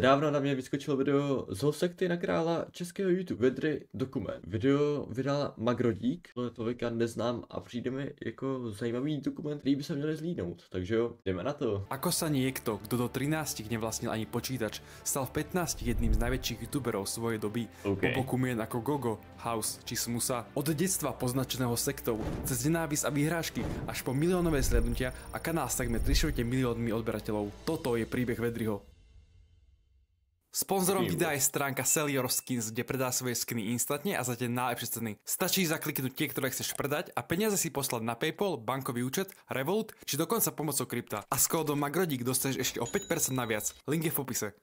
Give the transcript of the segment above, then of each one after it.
Nedávno na mě vyskočilo video z sekty na krála českého YouTube, Vedry dokument. Video vydal Magrodík, tohle člověka neznám a přijde mi jako zajímavý dokument, který by se měli zlídnout, takže jo, jdeme na to. Ako sa niekto, kto do 13 nevlastnil ani počítač, stal v 15 jedným z najväčších youtuberov svojej doby, po boku mien ako Gogo, House či Smusa, od detstva poznačeného sektou, cez nenávisť a vyhrážky, až po miliónové slednutia a kanál s takmer 3/4 miliónmi odberateľov. Toto je príbeh Vedryho. Sponzorom videa je stránka Sell Your Skins, kde predá svoje skiny instantne a za tie najlepšie ceny. Stačí zakliknúť tie, ktoré chceš predať a peniaze si poslať na PayPal, bankový účet, Revolut či dokonca pomocou krypta. A s kódom Magrodík dostaneš ešte o 5% naviac. Link je v popise.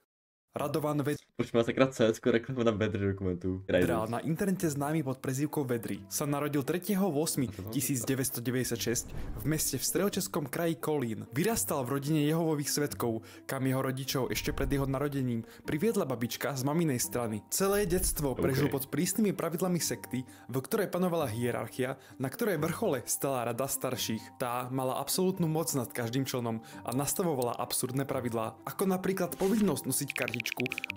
Radovan Vedry. Proč má sakra CSko reklamu na Vedry dokumentu? Na internete známy pod prezývkou Vedry sa narodil 3.8.1996 v meste v stredočeskom kraji Kolín. Vyrastal v rodine Jehovových svedkov, kam jeho rodičov ešte pred jeho narodením priviedla babička z maminej strany. Celé detstvo prežil pod prísnymi pravidlami sekty, v ktorej panovala hierarchia, na ktorej vrchole stala rada starších. Tá mala absolútnu moc nad každým členom a nastavovala absurdné pravidlá, ako napríklad povinnosť nosiť kartičku,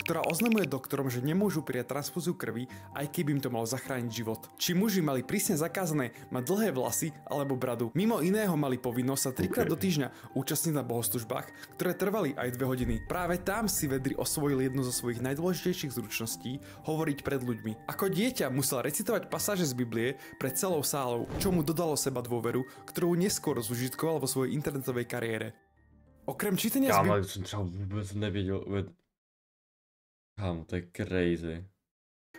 ktorá oznamuje doktorom, že nemôžu prijať transfúziu krvi, aj keby im to malo zachrániť život. Či muži mali prísne zakázané mať dlhé vlasy alebo bradu. Mimo iného mali povinnosť sa 3-krát do týždňa účastniť na bohoslužbách, ktoré trvali aj 2 hodiny. Práve tam si Vedry osvojil jednu zo svojich najdôležitejších zručností hovoriť pred ľuďmi. Ako dieťa musel recitovať pasáže z Biblie pred celou sálou, čo mu dodalo seba dôveru, ktorú neskôr zužitkoval vo svojej internetovej kariére. Okrem čítania z Biblie som vôbec nevedel. To je crazy.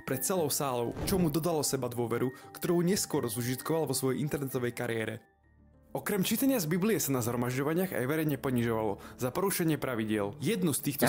Pred celou sálou, čo mu dodalo seba dôveru, ktorú neskôr zužitkoval vo svojej internetovej kariére. Okrem čítania z Biblie sa na zhromažďovaniach aj verejne ponižovalo za porušenie pravidiel. Jednu z týchto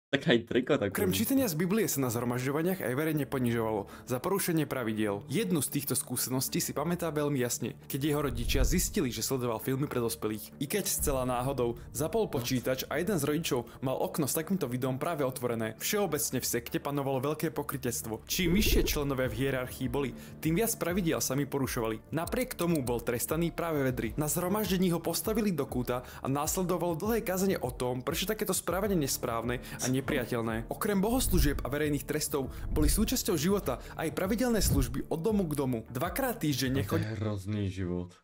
Okrem čítania z Biblie sa na zhromažďovaniach aj verejne ponižovalo za porušenie pravidiel. Jednu z týchto skúseností si pamätá veľmi jasne, keď jeho rodičia zistili, že sledoval filmy pre dospelých. I keď zcela náhodou zapol počítač a jeden z rodičov mal okno s takýmto videom práve otvorené. Všeobecne v sekte panovalo veľké pokrytectvo. Čím vyššie členovia v hierarchii boli, tým viac pravidiel sami porušovali. Napriek tomu bol trestaný práve Vedry. Na zhromaždení ho postavili do kúta a následovalo dlhé kázanie o tom, prečo takéto správanie nesprávne a nepriateľné. Okrem bohoslúžieb a verejných trestov boli súčasťou života aj pravidelné služby od domu k domu. 2-krát týždenne chodil hrozný život.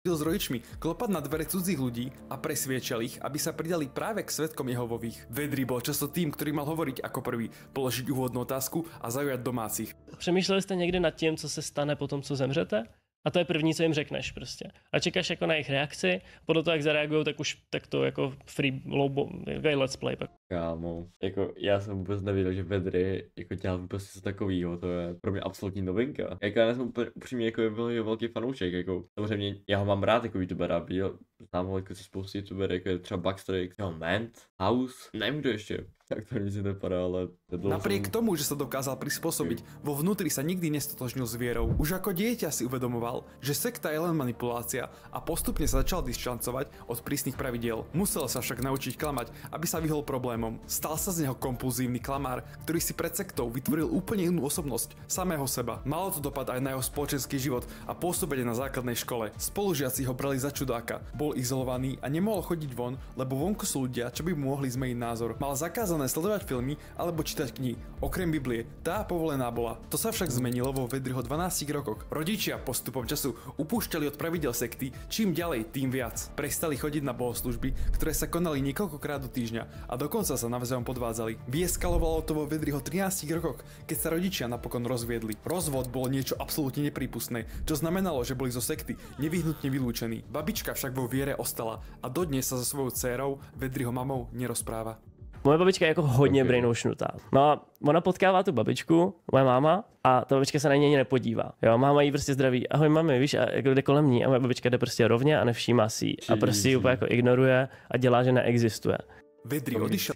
S rodičmi klopať na dvere cudzích ľudí a presviečal ich, aby sa pridali práve k svedkom Jehovových. Vedry bol často tým, ktorý mal hovoriť ako prvý, položiť úvodnú otázku a zaujať domácich. Přemýšleli jste někdy nad tím, co se stane po tom, co zemřete? A to je první, co jim řekneš prostě. A čekáš jako na jejich reakci, podle toho, jak zareagují, tak to jako free low let's play. Kámo, jako já jsem vůbec nevěděl, že Vedry jako dělal vůbec něco takového, to je pro mě absolutní novinka. Jako já jsem upřímně jako byl velký fanoušek, jako samozřejmě já ho mám rád jako youtubera, znám ho jako spoustu youtuberů, jako je třeba Backstreet, Ment, House, nevím kdo ještě. Tak to nic nepadá, ale... Napriek tomu, že sa dokázal prispôsobiť, vo vnútri sa nikdy nestotožnil s vierou. Už ako dieťa si uvedomoval, že sekta je len manipulácia a postupne sa začal dištancovať od prísnych pravidiel. Musel sa však naučiť klamať, aby sa vyhol problémom. Stal sa z neho kompulzívny klamár, ktorý si pred sektou vytvoril úplne inú osobnosť, samého seba. Malo to dopad aj na jeho spoločenský život a pôsobenie na základnej škole. Spolužiaci ho brali za čudáka, bol izolovaný a nemohol chodiť von, lebo vonku sú ľudia, čo by mu mohli zmeniť názor. Mal zakázané sledovať filmy alebo čítať knihy, okrem Biblie. Tá povolená bola. To sa však zmenilo vo Vedryho 12 rokoch. Rodičia postupom času upúšťali od pravidel sekty, čím ďalej, tým viac. Prestali chodiť na bohoslužby, ktoré sa konali niekoľkokrát do týždňa a dokonca sa navzájom podvádzali. Vyeskalovalo to vo Vedryho 13 rokoch, keď sa rodičia napokon rozviedli. Rozvod bolo niečo absolútne neprípustné, čo znamenalo, že boli zo sekty nevyhnutne vylúčení. Babička však vo viere ostala a dodnes sa so svojou dcérou, Vedryho mamou, nerozpráva. Moje babička je jako hodně brainwashnutá. No a ona potkává tu babičku, moje máma, a ta babička se na něj ani nepodívá. Jo, máma jí prostě zdraví, ahoj mami, víš, a jako jde kolem ní a moje babička jde prostě rovně a nevšímá si ji. A prostě ji úplně jako ignoruje a dělá, že neexistuje. Vedry odišiel.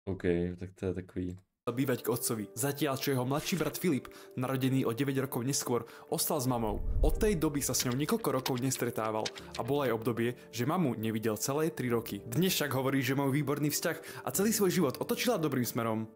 OK, tak to je takový. Bývať k otcovi. Zatiaľ, čo jeho mladší brat Filip, narodený o 9 rokov neskôr, ostal s mamou. Od tej doby sa s ňou niekoľko rokov nestretával a bolo aj obdobie, že mamu nevidel celé 3 roky. Dnes však hovorí, že majú výborný vzťah a celý svoj život otočila dobrým smerom.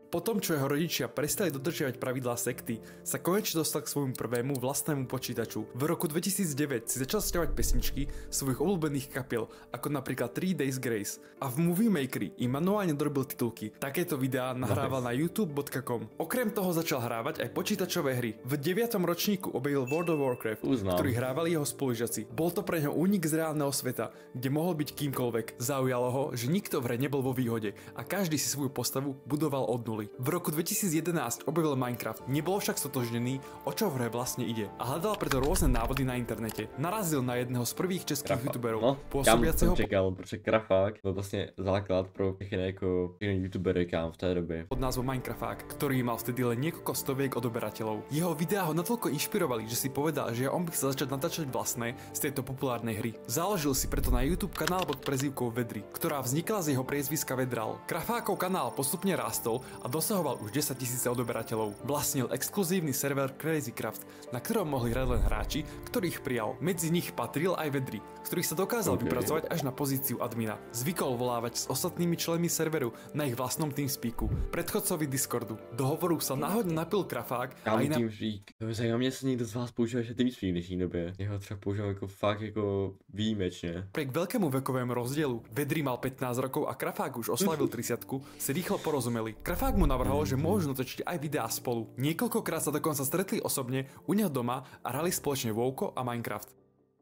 Po tom, čo jeho rodičia prestali dodržiavať pravidlá sekty, sa konečne dostal k svojmu prvému vlastnému počítaču. V roku 2009 si začal sťahovať pesničky svojich obľúbených kapiel, ako napríklad 3 Days Grace. A v Movie Makeri im manuálne dorobil titulky. Takéto videá nahrával na youtube.com. Okrem toho začal hrávať aj počítačové hry. V 9. ročníku objavil World of Warcraft, ktorý hrávali jeho spolužiaci. Bol to pre neho únik z reálneho sveta, kde mohol byť kýmkoľvek. Zaujalo ho, že nikto v hre nebol vo výhode a každý si svoju postavu budoval od nuly. V roku 2011 objavil Minecraft, nebol však stotožnený, o čo v hre vlastne ide a hľadal preto rôzne návody na internete. Narazil na jedného z prvých českých youtuberov, pôsobiaceho protože Krafák byl vlastně základ pro všechny jako youtubery kam v té době. Pod názvom Minecrafák, ktorý mal vtedy len niekoľko stoviek odoberateľov. Jeho videá ho natoľko inšpirovali, že si povedal, že on by chcel začať natáčať vlastné z tejto populárnej hry. Založil si preto na YouTube kanál pod prezývkou Vedri, ktorá vznikla z jeho priezviska Vedral. Krafákov kanál postupne rástol a dosahoval už 10 000 odoberateľov. Vlastnil exkluzívny server Crazycraft, na ktorom mohli hrať len hráči, ktorých prijal. Medzi nich patril aj Vedri, ktorý sa dokázal vypracovať až na pozíciu admina. Zvykol volávať s ostatnými členmi serveru na ich vlastnom TeamSpeaku, predchodcovi Discordu. Do hovoru sa náhodne napil Krafák a iná... TeamSpeak. Zajímá mě, jestli někdo z vás používá ještě TeamSpeak v dnešní době. Jeho třeba používám jako fakt jako výjimečně. Prek veľkému vekovému rozdielu, Vedri mal 15 rokov a Krafák už oslavil 30-ku, si rýchlo porozumeli. Krafák mu navrhol, že môžu natočiť aj videá spolu. Niekoľkokrát sa dokonca stretli osobne u neho doma a hrali spoločne WoWko a Minecraft.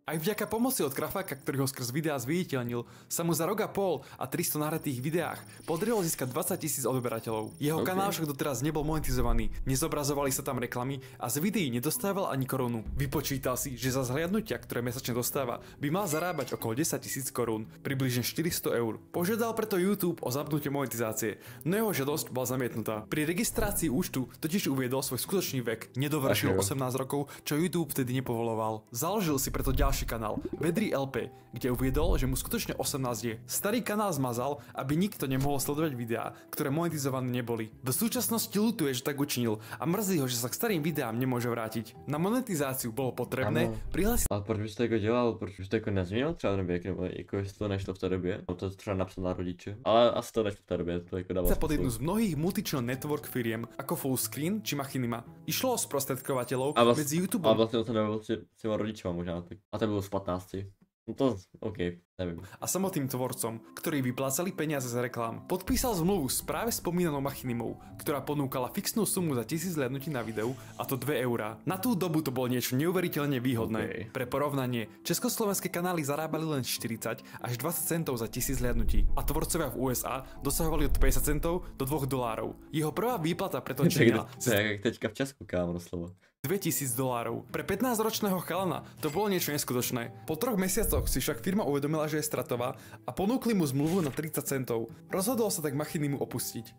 Aj vďaka pomoci od Krafáka, ktorý ho skrz videá zviditeľnil, sa mu za rok a pol a 300 nahratých videách podarilo získať 20 000 odberateľov. Jeho kanál však doteraz nebol monetizovaný, nezobrazovali sa tam reklamy a z videí nedostával ani korunu. Vypočítal si, že za zhliadnutia, ktoré mesačne dostáva, by mal zarábať okolo 10 000 korún, približne 400 eur. Požiadal preto YouTube o zapnutie monetizácie, no jeho žiadosť bola zamietnutá. Pri registrácii účtu totiž uviedol svoj skutočný vek, nedovršil 18 rokov, čo YouTube vtedy nepovoloval. Založil si preto ďalší kanál Vedri LP, kde uviedol, že mu skutočne 18 je. Starý kanál zmazal, aby nikto nemohol sledovať videá, ktoré monetizované neboli. V súčasnosti ľutuje, že tak učinil a mrzí ho, že sa k starým videám nemôže vrátiť. Na monetizáciu bolo potrebné prihlásiť. Ale proč byste jako dělal? Proč byste jako nezměnil třeba ten věk, nebo jako jestli to nešlo v té době? No to třeba napsat na rodiče. Ale asi to nešlo v té době, to jako dává pod jednu z mnohých multichannel network firiem, ako Fullscreen či Machinima. Išlo o sprostredkovateľov medzi YouTubeom. A vlastne to nebylo s těma rodičima možná. A to bylo z 15. No to, neviem. A samotným tvorcom, ktorí vyplácali peniaze z reklám. Podpísal zmluvu s práve spomínanou Machinimou, ktorá ponúkala fixnú sumu za 1000 zhliadnutí na videu, a to 2 eurá. Na tú dobu to bolo niečo neuveriteľne výhodné. Pre porovnanie, československé kanály zarábali len 40 až 20 centov za 1000 zhliadnutí a tvorcovia v USA dosahovali od 50 centov do $2. Jeho prvá výplata preto činila... To je jak teďka v Česku, kámo, slovo. $2000. Pre 15-ročného chalana to bolo niečo neskutočné. Po 3 mesiacoch si však firma uvedomila, že je stratová a ponúkli mu zmluvu na 30 centov. Rozhodol sa tak Machinimu opustiť.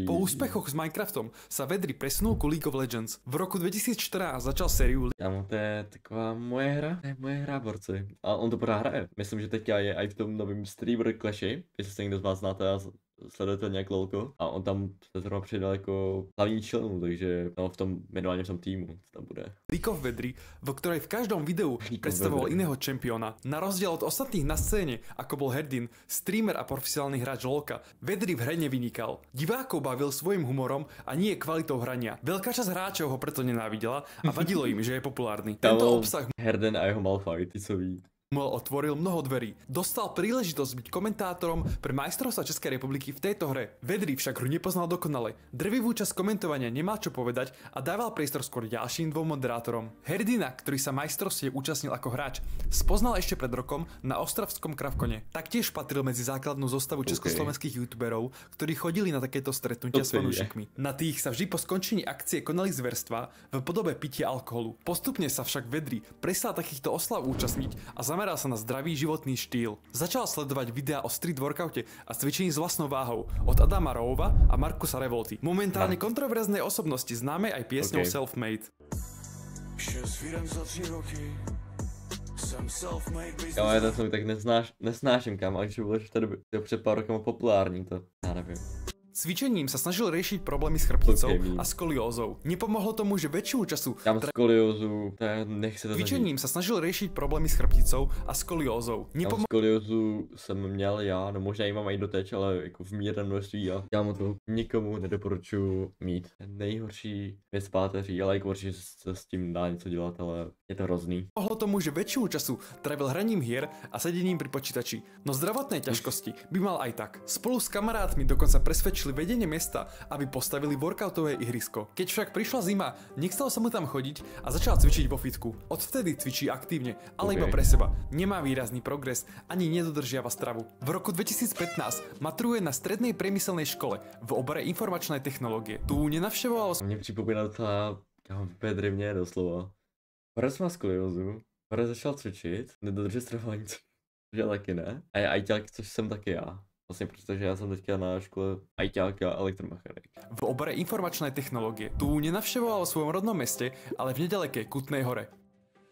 Po úspechoch s Minecraftom sa Vedri presunul ku League of Legends. V roku 2014 začal sériu... Kámo, to je taková moje hra. To je moje hra, borci. A on to pořád hraje. Myslím, že teďka je aj v tom novém streamer Clashi, jestli se někdo z vás znáte a sledujete nějak lolko. A on tam se zrovna přidal jako hlavní člen, takže no, minimálně v tom týmu tam bude. League of Vedri, vo ktorej v každom videu predstavoval iného čempiona. Na rozdiel od ostatných na scéne, ako bol Herdin, streamer a profesionálny hráč lolka, Vedri v hre nevynikal. Divákov bavil svojim humorom a nie kvalitou hrania. Veľká časť hráčov ho preto nenávidela a vadilo im, že je populárny. Tento obsah Herden a jeho Malphite, co ví. Otvoril mnoho dverí. Dostal príležitosť byť komentátorom pre majstrovstvá Českej republiky v tejto hre. Vedri však hru nepoznal dokonale. Drvivú časť komentovania nemal čo povedať a dával priestor skôr ďalším 2 moderátorom. Herdina, ktorý sa majstrovstiev účastnil ako hráč, spoznal ešte pred rokom na ostravskom Kravkone. Taktiež patril medzi základnú zostavu československých youtuberov, ktorí chodili na takéto stretnutia s fanúšikmi. Na tých sa vždy po skončení akcie konali zverstva v podobe pitia alkoholu. Postupne sa však Vedri prestal takýchto oslav účastniť a zameral sa na zdravý životný štýl. Začal sledovať videá o street workoute a cvičení s vlastnou váhou od Adama Roova a Markusa Revolty. Momentálne kontroverznej osobnosti známej aj piesňou Self-Made. Kámo, já ten tak nesnáším, kámo, ale když budeš v té době před pár rokama populární, to já nevím. Cvičením sa snažil riešiť problémy s chrbticou Leukemii. a skoliózou. Nepomohlo tomu, že väčšinu času Já mám skoliózu, to je, nechci to zažít. cvičením sa snažil riešiť problémy s chrbticou a skoliózou. Já mám skoliózu jsem měl já, no možná ji mám i doteď, ale jako v mírném množství a já mu to nikomu nedoporučuji mít. Nejhorší věc páteří, ale jako určitě se s tím dá něco dělat, ale je to hrozný. Pomohlo tomu, že väčšinu času trávil hraním hier a sedením pri počítači. No zdravotné ťažkosti by mal aj tak. Spolu s kamarátmi dokonca presvedčili vedenie mesta, aby postavili workoutové ihrisko. Keď však prišla zima, nechcelo sa mu tam chodiť a začal cvičiť vo fitku. Odvtedy cvičí aktívne, ale iba pre seba. Nemá výrazný progres, ani nedodržiava stravu. V roku 2015 maturuje na strednej priemyselnej škole v obore informačnej technológie. Tu nenavštevoval Mě připomíná ta Pedry mě doslova. Horaz má skoliózu, Horaz začal cvičit, nedodrží stravování, což já taky ne. A je ajťák, což jsem taky já. Vlastně protože já jsem teďka na škole ajťák a elektromechanik. v obore informačnej technológie. Tu nenavštevoval vo svojom rodnom meste, ale v nedalekej Kutnej Hore.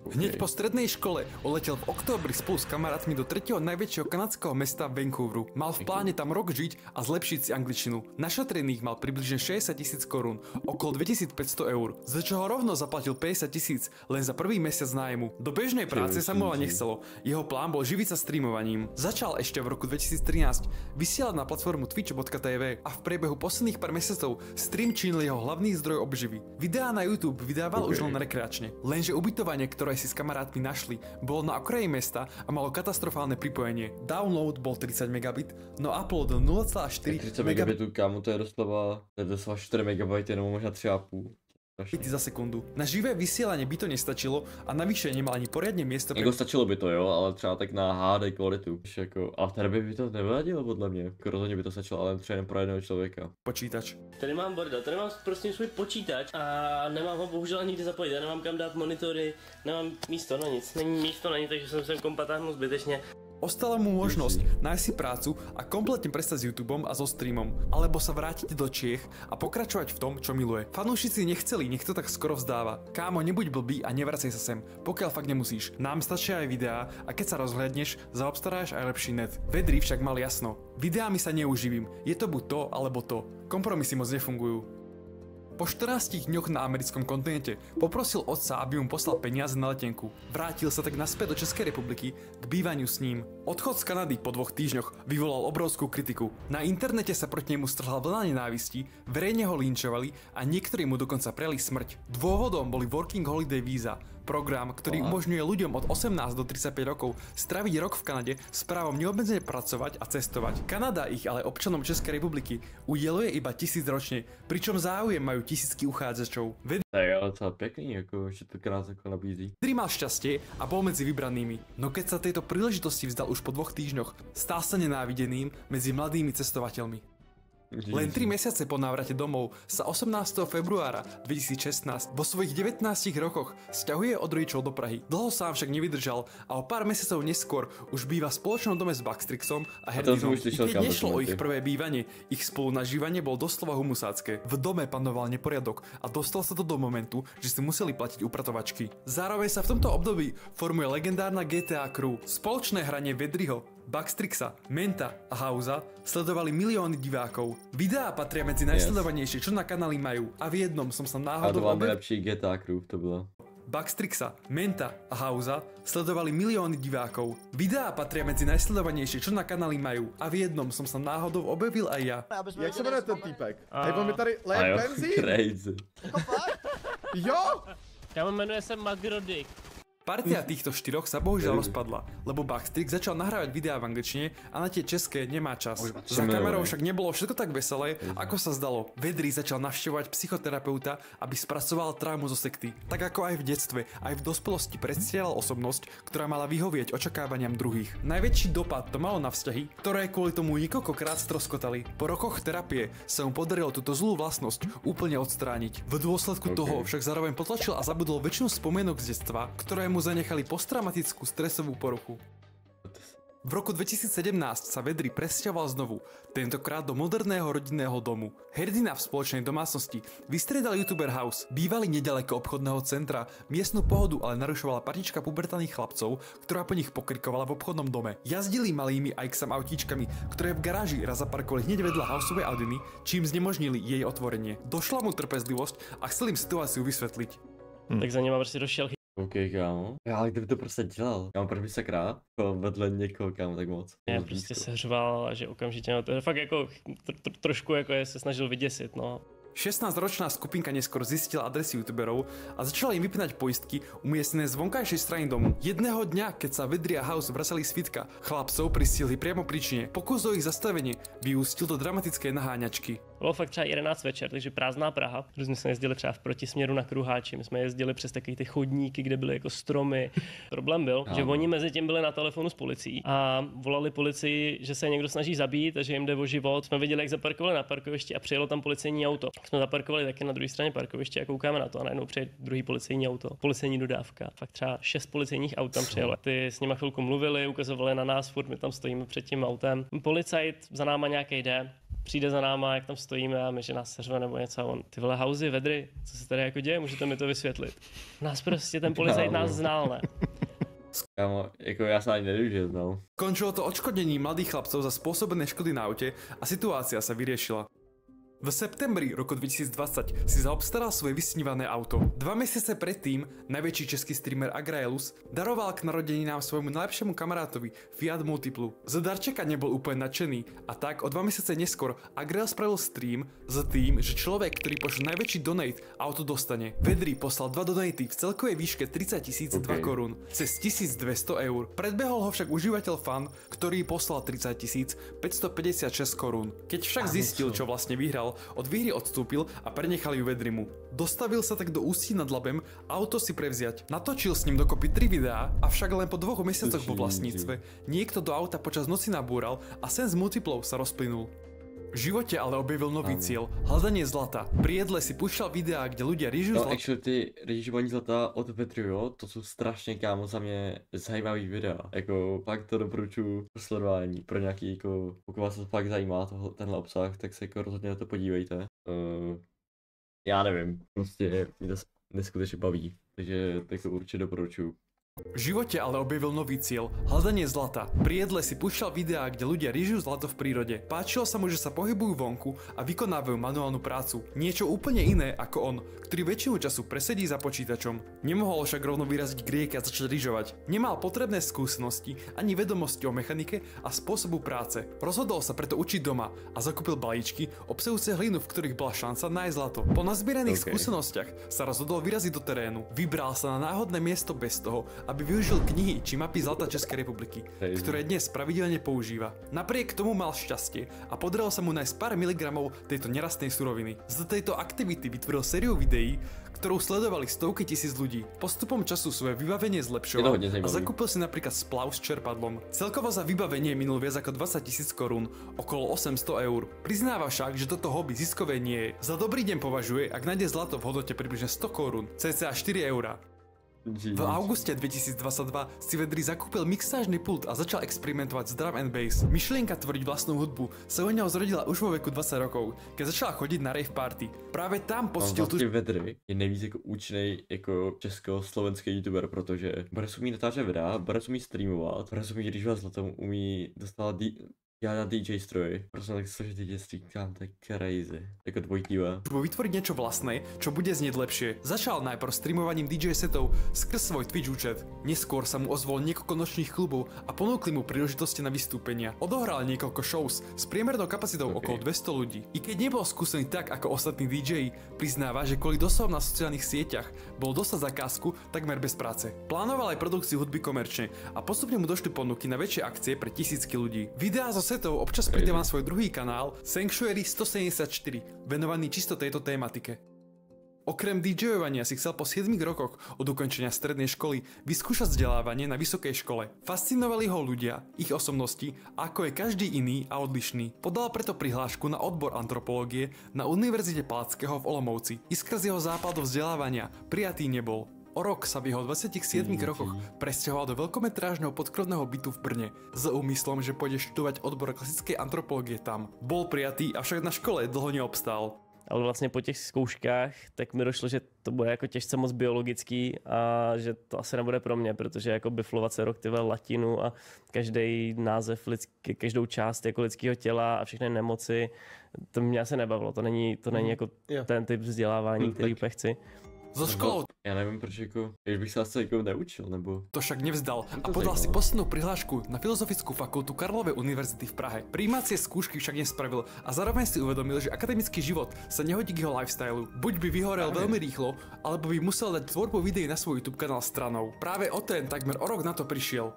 Hneď po strednej škole odletel v októbri spolu s kamarátmi do tretieho najväčšieho kanadského mesta Vancouveru. Mal v pláne tam rok žiť a zlepšiť si angličtinu. Našetrených mal približne 60 000 korún, okolo 2500 eur, z čoho rovno zaplatil 50 000 len za prvý mesiac nájmu. Do bežnej práce sa mu ale nechcelo. Jeho plán bol živiť sa streamovaním. Začal ešte v roku 2013 vysielať na platformu twitch.tv a v priebehu posledných pár mesiacov stream činil jeho hlavný zdroj obživy. Videá na YouTube vydával už len rekreačne. Lenže ubytovanie, ktoré si s kamarátmi našli, bolo na okraji mesta a malo katastrofálne pripojenie. Download bol 30 megabit, no upload 0,4 30 megabitů, kámo, to je doslova 4 megabajty, nebo možná 3,5. za sekundu. Na živé vysielanie by to nestačilo a navyše nemal ani poriadne miesto pre Jako stačilo by to, jo, ale třeba tak na HD kvalitu. Jako, a v té době by to nevadilo podle mě. Jako rozhodně by to stačilo, ale třeba jen pro jednoho člověka. počítač. Tady mám bordel, tady mám prostě svůj počítač a nemám ho bohužel nikdy zapojit, já nemám kam dát monitory, nemám místo na nic, není místo na nic, takže jsem sem kompa táhnul zbytečně. Ostala mu možnosť nájsť si prácu a kompletne prestať s YouTubeom a so streamom, alebo sa vrátiť do Čiech a pokračovať v tom, čo miluje. Fanúšici nechceli, nech to tak skoro vzdáva. Kámo, nebuď blbý a nevracaj sa sem, pokiaľ fakt nemusíš. Nám stačia aj videá a keď sa rozhľadneš, zaobstaráš aj lepší net. Vedri však mal jasno. Videámi sa neuživím, je to buď to, alebo to. Kompromisy moc nefungujú. Po 14 dňoch na americkom kontinente poprosil otca, aby mu poslal peniaze na letenku. Vrátil sa tak naspäť do Českej republiky k bývaniu s ním. Odchod z Kanady po 2 týždňoch vyvolal obrovskú kritiku. Na internete sa proti nemu strhla vlna nenávistí, verejne ho linčovali a niektorí mu dokonca preli smrť. Dôvodom boli Working Holiday Visa, program, ktorý umožňuje ľuďom od 18 do 35 rokov straviť rok v Kanade s právom neobmedzene pracovať a cestovať. Kanada ich ale občanom Českej republiky udeluje iba 1000 ročne, pričom záujem majú tisícky uchádzačov. To je ale docela pekný, jako, že to krásně jako nabízí. Vedri mal šťastie a bol medzi vybranými, no keď sa tejto príležitosti vzdal už po 2 týždňoch, stal sa nenávideným medzi mladými cestovateľmi. Len 3 mesiace po návrate domov sa 18. februára 2016 vo svojich 19 rokoch sťahuje od rodičov do Prahy. Dlho sám však nevydržal a o pár mesiacov neskôr už býva v spoločnom dome s Backstrixom a Herdinom. I keď nešlo o ich prvé bývanie, ich spolunažívanie bol doslova humusácké. V dome panoval neporiadok a dostal sa to do momentu, že si museli platiť upratovačky. Zároveň sa v tomto období formuje legendárna GTA crew. Spoločné hranie Vedriho, Backstrixa, Menta a Hausa sledovali milióny divákov. Videá patria medzi najsledovanejšie, čo na kanáli majú. A v jednom som sa náhodou... A to byla nejlepší GTA crew, to bylo. Backstrixa, Menta a Hausa sledovali milióny divákov. Videá patria medzi najsledovanejšie, čo na kanáli majú. A v jednom som sa náhodou objavil aj ja. Jak se jmenuje ten týpek? Hej, on mi tady leje benzín. Crazy. Jo! Kámo, jmenuje se Magrodik. Partia týchto 4 sa bohužiaľ rozpadla, lebo Backstrix začal nahrávať videá v angličtine a na tie české nemá čas. Za kamerou však nebolo všetko tak veselé, ako sa zdalo. Vedri začal navštevovať psychoterapeuta, aby spracoval traumu zo sekty. Tak ako aj v detstve, aj v dospelosti predstieral osobnosť, ktorá mala vyhovieť očakávaniam druhých. Najväčší dopad to malo na vzťahy, ktoré kvôli tomu niekoľkokrát stroskotali. Po rokoch terapie sa mu podarilo túto zlú vlastnosť úplne odstrániť. V dôsledku toho však zároveň potlačil a zabudol väčšinu spomienok z detstva, ktoré mu zanechali posttraumatickú stresovú poruchu. V roku 2017 sa Vedri presťahoval znovu, tentokrát do moderného rodinného domu. Herdina v spoločnej domácnosti vystriedal YouTuber House, bývali nedaleko obchodného centra, miestnu pohodu ale narušovala partička pubertálnych chlapcov, ktorá po nich pokrikovala v obchodnom dome. Jazdili malými Aixam autíčkami, ktoré v garáži raz zaparkovali hneď vedľa Houseovej Audiny, čím znemožnili jej otvorenie. Došla mu trpezlivosť a chcel im situáciu vysvetliť. Tak za něma prostě došel OK, kámo. Ale kdyby to prostě dělal? Kámo, proč by se krát? Vedle někoho, kámo, tak moc. Já prostě seřval a že okamžitě, no to je fakt jako trošku jako je se snažil vyděsit, no. 16-ročná skupinka neskôr zistila adresy youtuberov a začala im vypínať poistky umiestnené z vonkajšej strany domu. Jedného dňa, keď sa Vedri a House vracali z fitka, chlapcov pristihli priamo pri čine. Pokus o ich zastavenie vyústil do dramatické naháňačky. Bylo fakt třeba 11 večer, takže prázdná Praha. Různě jsme jezdili třeba v protisměru na kruháči, my jsme jezdili přes takový ty chodníky, kde byly jako stromy. Problém byl, že oni mezi tím byli na telefonu s policií a volali policii, že se někdo snaží zabít a že jim jde o život. Jsme viděli, jak zaparkovali na parkovišti a přijelo tam policejní auto. Jsme zaparkovali taky na druhé straně parkoviště a koukáme na to a najednou přijde druhý policejní auto, policejní dodávka. Fakt třeba 6 policejních aut tam přijelo. Ty s nimi chvilku mluvili, ukazovali na nás, furt my tam stojíme před tím autem. Policajt za náma nějaký jde. Přijde za náma, jak tam stojíme a my, že nás seřve nebo něco a on, ty vole Housey, Vedry, co se tady jako děje, můžete mi to vysvětlit. Nás prostě, ten policajt nás znal, ne? Kámo, jako já sa ani nedožil, no. Končilo to odškodnením mladých chlapcov za spôsobené škody na aute a situácia sa vyriešila. V septembri roku 2020 si zaobstaral svoje vysnívané auto. 2 mesiace predtým najväčší český streamer Agraelus daroval k narodeninám svojmu najlepšiemu kamarátovi Fiat Multiplu. Z darčeka nebol úplne nadšený a tak o 2 mesiace neskôr Agrael spravil stream s tým, že človek, ktorý pošle najväčší donate, auto dostane. Vedri poslal 2 donaty v celkovej výške 30 002 korún, cez 1200 eur. Predbehol ho však užívateľ fan, ktorý poslal 30 556 korún. Keď však zistil, čo vlastne vyhral, od výhry odstúpil a prenechal ju Vedrimu. Dostavil sa tak do Ústí nad Labem auto si prevziať. Natočil s ním dokopy 3 videá, avšak len po 2 mesiacoch vo vlastníctve niekto do auta počas noci nabúral a sen z multiplov sa rozplynul. V živote ale objavil nový cieľ, hľadanie zlata. Pri jedle si púšťal videá, kde ľudia rýžu zlato. Actually ty rýžování zlata od Vedry, jo, to jsou strašně, kámo, za mě zajímavý videa. Jako fakt to doporučuji pro sledování, pro nějaký, jako, pokud vás to fakt zajímá tenhle obsah, tak se jako rozhodně na to podívejte. Já nevím, prostě mě to neskutečně baví, takže to určitě doporučuji. V živote ale objavil nový cieľ, hľadanie zlata. Pri jedle si púšťal videá, kde ľudia rýžujú zlato v prírode. Páčilo sa mu, že sa pohybujú vonku a vykonávajú manuálnu prácu. Niečo úplne iné ako on, ktorý väčšinu času presedí za počítačom. Nemohol však rovno vyraziť k rieke a začať rýžovať. Nemal potrebné skúsenosti ani vedomosti o mechanike a spôsobu práce. Rozhodol sa preto učiť doma a zakúpil balíčky obsahujúce hlinu, v ktorých bola šanca nájsť zlato. Po nazbieraných skúsenostiach sa rozhodol vyraziť do terénu. Vybral sa na náhodné miesto bez toho, aby využil knihy či mapy zlata Českej republiky, ktoré dnes pravidelne používa. Napriek tomu mal šťastie a podarilo sa mu nájsť pár miligramov tejto nerastnej suroviny. Z tejto aktivity vytvoril sériu videí, ktorú sledovali stovky tisíc ľudí. Postupom času svoje vybavenie zlepšoval a zakúpil si napríklad splav s čerpadlom. Celkovo za vybavenie minul viac ako 20 000 korún, okolo 800 eur. Priznáva však, že toto hobby ziskové nie je. Za dobrý deň považuje, ak nájde zlato v hodnote približne 100 korún, cca 4 eurá. V auguste 2022 si Vedri zakúpil mixážny pult a začal experimentovať s drum and bass. Myšlienka tvoriť vlastnú hudbu sa u neho zrodila už vo veku 20 rokov, keď začala chodiť na rave party. Práve tam poctil tu... Vedri je nejvíc jako účinný jako československý youtuber, protože Boris umí natáčet videa, Boris umí streamovat, Boris umí rýžovat zlatom, umí dostávat ja na DJ stroj, proste tak složitý dětství, kam to je crazy, jako dvojtíva. Vytvoriť niečo vlastné, čo bude znieť lepšie. Začal najprv streamovaním DJ setov skrz svoj Twitch účet. Neskôr sa mu ozvol niekoľko nočných klubov a ponúkli mu príležitosti na vystúpenia. Odohral niekoľko shows s priemernou kapacitou okolo 200 ľudí. I keď nebol skúsený tak ako ostatní DJ, priznáva, že kvôli dosahom na sociálnych sieťach bol dostať zakázku takmer bez práce. Plánoval aj produkciu hudby komerčne a postupne mu došli ponuky na väčšie akcie pre tisícky ľudí. Videá zo setov občas pridávam svoj druhý kanál Sanctuary 174, venovaný čisto tejto tématike. Okrem DJovania si chcel po 7 rokoch od ukončenia strednej školy vyskúšať vzdelávanie na vysokej škole. Fascinovali ho ľudia, ich osobnosti, ako je každý iný a odlišný. Podal preto prihlášku na odbor antropológie na Univerzite Palackého v Olomouci. Iskra z jeho západov vzdelávania prijatý nebol. O rok sa v jeho 27 rokoch presťahoval do veľkometrážneho podkrovného bytu v Brne s úmyslom, že pôjde študovať odbor klasickej antropológie tam. Bol prijatý, avšak na škole dlho neobstál. Ale vlastně po těch zkouškách tak mi došlo, že to bude jako těžce moc biologický a že to asi nebude pro mě, protože jako biflovat se rok latinu a každý název, každou část jako lidského těla a všechny nemoci, to mě asi nebavilo. To není jako ten typ vzdělávání, který úplně chci. So školou. Já nevím, proč jako, když bych se asi jako neučil, nebo... To však nevzdal a podal si poslednú prihlášku na Filozofickú fakultu Karlovej univerzity v Prahe. Prijímacie skúšky však nespravil a zároveň si uvedomil, že akademický život sa nehodí k jeho lifestylu. Buď by vyhorel veľmi rýchlo, alebo by musel dať tvorbu videí na svoj YouTube kanál stranou. Práve o ten takmer o rok na to prišiel.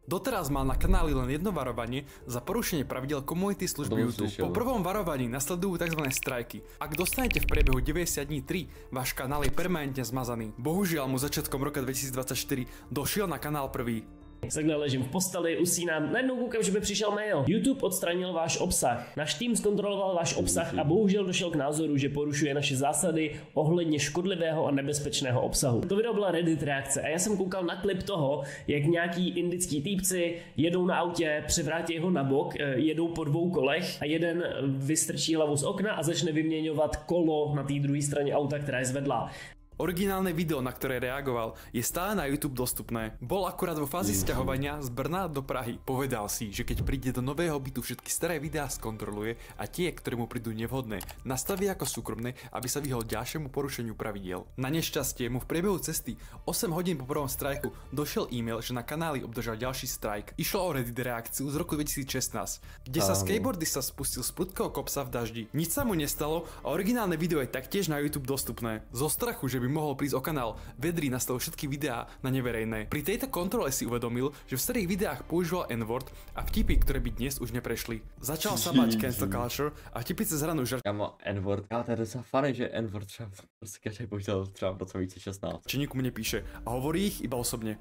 Doteraz mal na kanáli len jedno varovanie za porušenie pravidel komunity služby YouTube. Po prvom varovaní nasledujú tzv. Strajky. Ak dostanete v priebehu 90 dní 3, váš kanál je permanentne zmazaný. Bohužiaľ mu začiatkom roka 2024 došiel na kanál prvý. Takhle ležím v posteli, usínám, najednou koukám, že by přišel mail. YouTube odstranil váš obsah. Náš tým zkontroloval váš obsah a bohužel došel k názoru, že porušuje naše zásady ohledně škodlivého a nebezpečného obsahu. To video byla Reddit reakce a já jsem koukal na klip toho, jak nějaký indický týpci jedou na autě, převrátí ho na bok, jedou po 2 kolech a jeden vystrčí hlavu z okna a začne vyměňovat kolo na té druhé straně auta, která je zvedlá. Originálne video, na ktoré reagoval, je stále na YouTube dostupné. Bol akurát vo fázi sťahovania z Brna do Prahy. Povedal si, že keď príde do nového bytu, všetky staré videá skontroluje a tie, ktoré mu prídu nevhodné, nastaví ako súkromné, aby sa vyhol ďalšiemu porušeniu pravidiel. Na nešťastie mu v priebehu cesty 8 hodín po prvom strajku došiel e-mail, že na kanáli obdržal ďalší strajk. Išlo o Reddit reakciu z roku 2016, kde sa skateboardista spustil z prudkého kopca v daždi. Nič sa mu nestalo a originálne video je taktiež na YouTube dostupné. Zo strachu, že by mohol prísť o kanál, Vedri nastavil všetky videá na neverejné. Pri tejto kontrole si uvedomil, že v starých videách používal N-word a vtipy, ktoré by dnes už neprešli. Začal sa bať cancel culture a vtipy cez hranu žart. Kámo, N-word, to je docela funny, že N-word třeba prostě každý použil třeba v roce 2016. Či nikomu nepíše a hovorí ich iba osobne.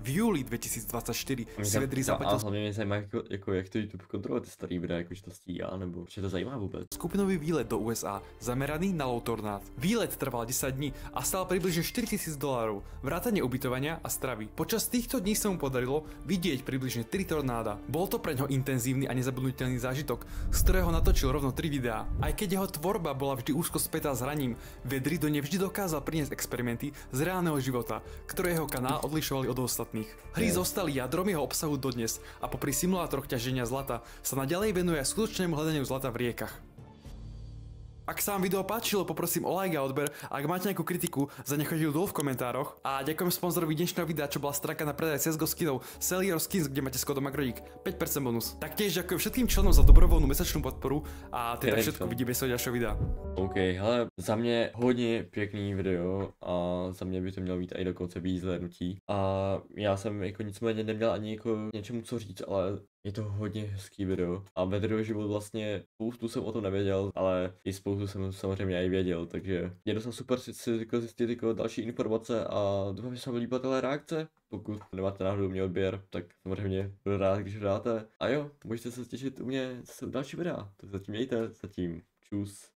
V júli 2024 si Vedri zaplatil... Ale mě zajímá, jak to YouTube kontroluje ty starý videa, že to stíhá, nebo že to zajímá vůbec. Skupinový výlet do USA, zameraný na low tornád. Výlet trval 10 dní a stál približne $4000, vrátane ubytovania a stravy. Počas týchto dní sa mu podarilo vidieť približne 3 tornáda. Bol to pre ňo intenzívny a nezabudnutelný zážitok, z ktorého natočil rovno 3 videá. Aj keď jeho tvorba bola vždy úzko spätá s hraním, Vedri do nej vždy dokázal priniesť experimenty z reálneho života, ktoré jeho kanál odlišovali od ostatných. Hry zostali jadrom jeho obsahu dodnes a popri simulátoroch ťaženia zlata sa naďalej venuje skutočnému hľadaniu zlata v riekach. Ak sa vám video páčilo, poprosím o like a odber, a ak máte nejakú kritiku, zanechajte ju dolu v komentároch. A ďakujem sponzorovi dnešného videa, čo bola stránka na predaj CSGO skinov Selior Skins, kde máte s kódom Agrodík 5% bonus. Taktiež ďakujem všetkým členom za dobrovoľnú mesačnú podporu a teda všetko vidíme sa ďalšieho videa. OK, hele, za mě hodně pěkný video a za mě by to mělo být i dokonce výzhlednutí. A já jsem jako nicméně neměl ani jako něčemu co říct, ale je to hodně hezký video a Vedriho život vlastně spoustu jsem o tom nevěděl, ale i spoustu jsem samozřejmě i věděl, takže je docela super si jako zjistit jako další informace a doufám, že se vám líbila tahle reakce. Pokud nemáte náhodou mě odběr, tak samozřejmě budu rád, když ho dáte. A jo, můžete se těšit u mě zase u další videa, tak zatím mějte, zatím čus.